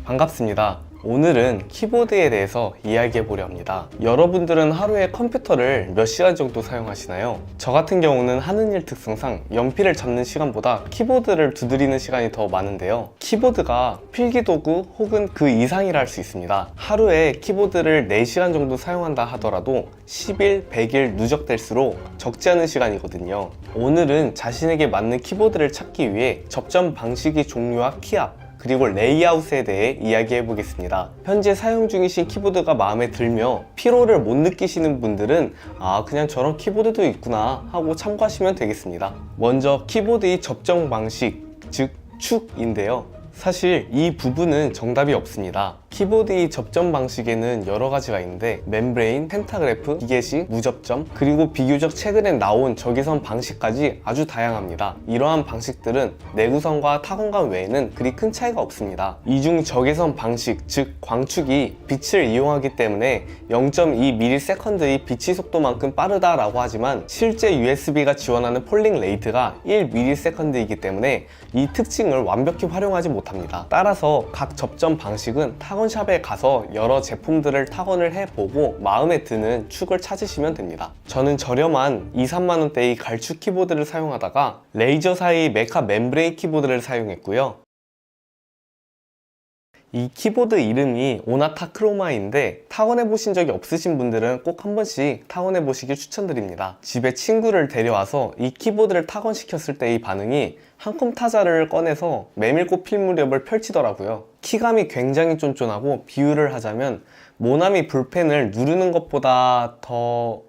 반갑습니다. 오늘은 키보드에 대해서 이야기해 보려 합니다. 여러분들은 하루에 컴퓨터를 몇 시간 정도 사용하시나요? 저 같은 경우는 하는 일 특성상 연필을 잡는 시간보다 키보드를 두드리는 시간이 더 많은데요. 키보드가 필기도구 혹은 그 이상이라 할 수 있습니다. 하루에 키보드를 4시간 정도 사용한다 하더라도 10일, 100일 누적될수록 적지 않은 시간이거든요. 오늘은 자신에게 맞는 키보드를 찾기 위해 접점 방식의 종류와 키압, 그리고 레이아웃에 대해 이야기해 보겠습니다. 현재 사용 중이신 키보드가 마음에 들며 피로를 못 느끼시는 분들은 그냥 저런 키보드도 있구나 하고 참고하시면 되겠습니다. 먼저 키보드의 접점 방식, 즉 축인데요. 사실 이 부분은 정답이 없습니다. 키보드의 접점 방식에는 여러 가지가 있는데 멤브레인, 펜타그래프, 기계식, 무접점, 그리고 비교적 최근에 나온 적외선 방식까지 아주 다양합니다. 이러한 방식들은 내구성과 타건감 외에는 그리 큰 차이가 없습니다. 이 중 적외선 방식, 즉 광축이 빛을 이용하기 때문에 0.2ms의 빛의 속도만큼 빠르다라고 하지만 실제 USB가 지원하는 폴링 레이트가 1ms이기 때문에 이 특징을 완벽히 활용하지 못합니다. 따라서 각 접점 방식은 타건샵에 가서 여러 제품들을 타건을 해보고 마음에 드는 축을 찾으시면 됩니다. 저는 저렴한 2~3만원대의 갈축 키보드를 사용하다가 레이저사의 메카 멤브레인 키보드를 사용했고요. 이 키보드 이름이 오나타 크로마인데 타건해 보신 적이 없으신 분들은 꼭 한 번씩 타건해 보시길 추천드립니다. 집에 친구를 데려와서 이 키보드를 타건시켰을 때의 반응이 한컴 타자를 꺼내서 메밀꽃 필 무렵을 펼치더라고요. 키감이 굉장히 쫀쫀하고 비유를 하자면 모나미 볼펜을 누르는 것보다 더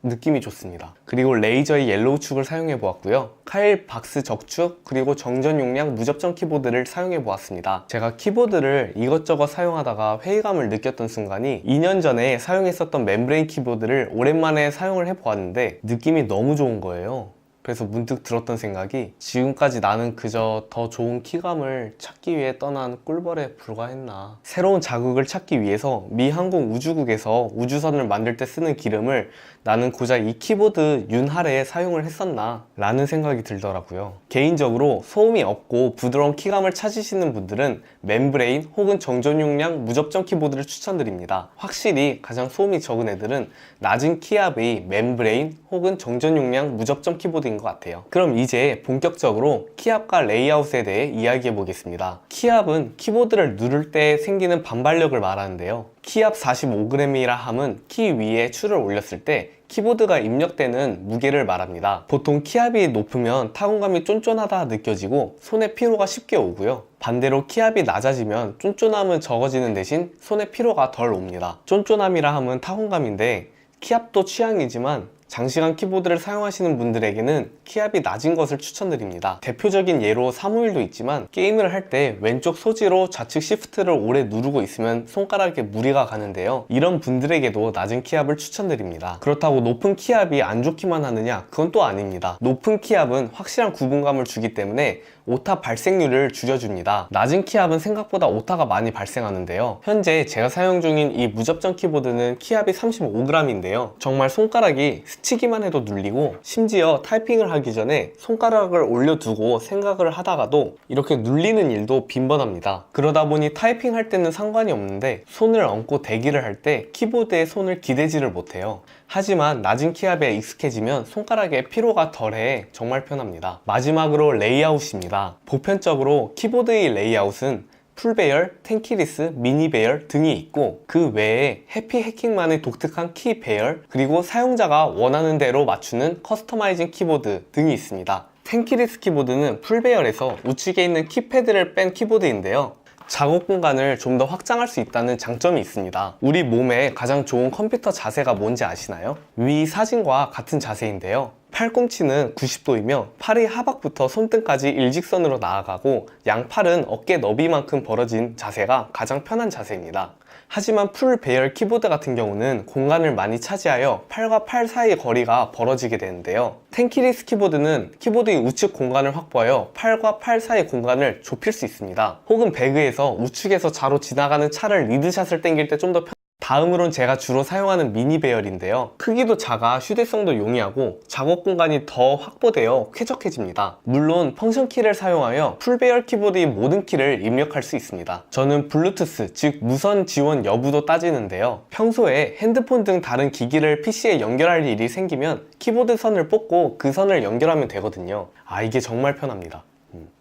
느낌이 좋습니다. 그리고 레이저의 옐로우 축을 사용해 보았고요. 카일 박스 적축, 그리고 정전 용량 무접점 키보드를 사용해 보았습니다. 제가 키보드를 이것저것 사용하다가 회의감을 느꼈던 순간이 2년 전에 사용했었던 멤브레인 키보드를 오랜만에 사용을 해 보았는데 느낌이 너무 좋은 거예요. 그래서 문득 들었던 생각이 지금까지 나는 그저 더 좋은 키감을 찾기 위해 떠난 꿀벌에 불과했나. 새로운 자극을 찾기 위해서 미 항공 우주국에서 우주선을 만들 때 쓰는 기름을 나는 고작 이 키보드 윤활에 사용을 했었나 라는 생각이 들더라고요. 개인적으로 소음이 없고 부드러운 키감을 찾으시는 분들은 멤브레인 혹은 정전 용량 무접점 키보드를 추천드립니다. 확실히 가장 소음이 적은 애들은 낮은 키압의 멤브레인 혹은 정전 용량 무접점 키보드인 것 같아요. 그럼 이제 본격적으로 키압과 레이아웃에 대해 이야기해 보겠습니다. 키압은 키보드를 누를 때 생기는 반발력을 말하는데요. 키압 45g이라 함은 키 위에 추를 올렸을 때 키보드가 입력되는 무게를 말합니다. 보통 키압이 높으면 타건감이 쫀쫀하다 느껴지고 손에 피로가 쉽게 오고요. 반대로 키압이 낮아지면 쫀쫀함은 적어지는 대신 손에 피로가 덜 옵니다. 쫀쫀함이라 함은 타건감인데 키압도 취향이지만 장시간 키보드를 사용하시는 분들에게는 키압이 낮은 것을 추천드립니다. 대표적인 예로 사무일도 있지만 게임을 할 때 왼쪽 소지로 좌측 시프트를 오래 누르고 있으면 손가락에 무리가 가는데요. 이런 분들에게도 낮은 키압을 추천드립니다. 그렇다고 높은 키압이 안 좋기만 하느냐? 그건 또 아닙니다. 높은 키압은 확실한 구분감을 주기 때문에 오타 발생률을 줄여줍니다. 낮은 키압은 생각보다 오타가 많이 발생하는데요. 현재 제가 사용 중인 이 무접점 키보드는 키압이 35g인데요. 정말 손가락이 스치기만 해도 눌리고 심지어 타이핑을 하기 전에 손가락을 올려두고 생각을 하다가도 이렇게 눌리는 일도 빈번합니다. 그러다 보니 타이핑할 때는 상관이 없는데 손을 얹고 대기를 할 때 키보드에 손을 기대지를 못해요. 하지만 낮은 키압에 익숙해지면 손가락에 피로가 덜해 정말 편합니다. 마지막으로 레이아웃입니다. 보편적으로 키보드의 레이아웃은 풀배열, 텐키리스, 미니 배열 등이 있고 그 외에 해피 해킹만의 독특한 키 배열, 그리고 사용자가 원하는 대로 맞추는 커스터마이징 키보드 등이 있습니다. 텐키리스 키보드는 풀배열에서 우측에 있는 키패드를 뺀 키보드인데요. 작업 공간을 좀 더 확장할 수 있다는 장점이 있습니다. 우리 몸에 가장 좋은 컴퓨터 자세가 뭔지 아시나요? 위 사진과 같은 자세인데요. 팔꿈치는 90도이며 팔의 하박부터 손등까지 일직선으로 나아가고 양팔은 어깨 너비만큼 벌어진 자세가 가장 편한 자세입니다. 하지만 풀 배열 키보드 같은 경우는 공간을 많이 차지하여 팔과 팔 사이의 거리가 벌어지게 되는데요. 텐키리스 키보드는 키보드의 우측 공간을 확보하여 팔과 팔 사이의 공간을 좁힐 수 있습니다. 혹은 배그에서 우측에서 좌로 지나가는 차를 리드샷을 당길 때 좀 더 다음으론 제가 주로 사용하는 미니 배열인데요. 크기도 작아 휴대성도 용이하고 작업 공간이 더 확보되어 쾌적해집니다. 물론 펑션 키를 사용하여 풀 배열 키보드의 모든 키를 입력할 수 있습니다. 저는 블루투스, 즉 무선 지원 여부도 따지는데요. 평소에 핸드폰 등 다른 기기를 PC에 연결할 일이 생기면 키보드 선을 뽑고 그 선을 연결하면 되거든요. 이게 정말 편합니다.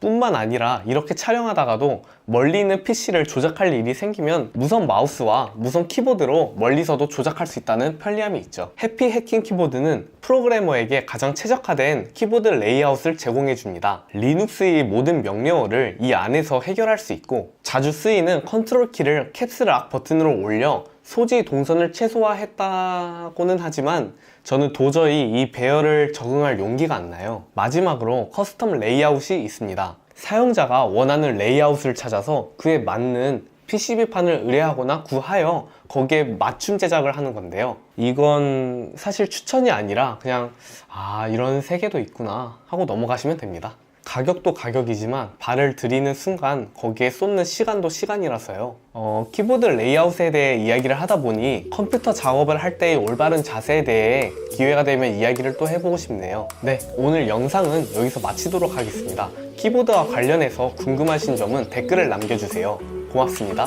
뿐만 아니라 이렇게 촬영하다가도 멀리 있는 PC를 조작할 일이 생기면 무선 마우스와 무선 키보드로 멀리서도 조작할 수 있다는 편리함이 있죠. 해피 해킹 키보드는 프로그래머에게 가장 최적화된 키보드 레이아웃을 제공해 줍니다. 리눅스의 모든 명령어를 이 안에서 해결할 수 있고, 자주 쓰이는 컨트롤 키를 캡스락 버튼으로 올려 소지 동선을 최소화했다고는 하지만 저는 도저히 이 배열을 적응할 용기가 안 나요. 마지막으로 커스텀 레이아웃이 있습니다. 사용자가 원하는 레이아웃을 찾아서 그에 맞는 PCB판을 의뢰하거나 구하여 거기에 맞춤 제작을 하는 건데요. 이건 사실 추천이 아니라 그냥 이런 세계도 있구나 하고 넘어가시면 됩니다. 가격도 가격이지만 발을 들이는 순간 거기에 쏟는 시간도 시간이라서요. 키보드 레이아웃에 대해 이야기를 하다 보니 컴퓨터 작업을 할 때의 올바른 자세에 대해 기회가 되면 이야기를 또 해보고 싶네요. 네, 오늘 영상은 여기서 마치도록 하겠습니다. 키보드와 관련해서 궁금하신 점은 댓글을 남겨주세요. 고맙습니다.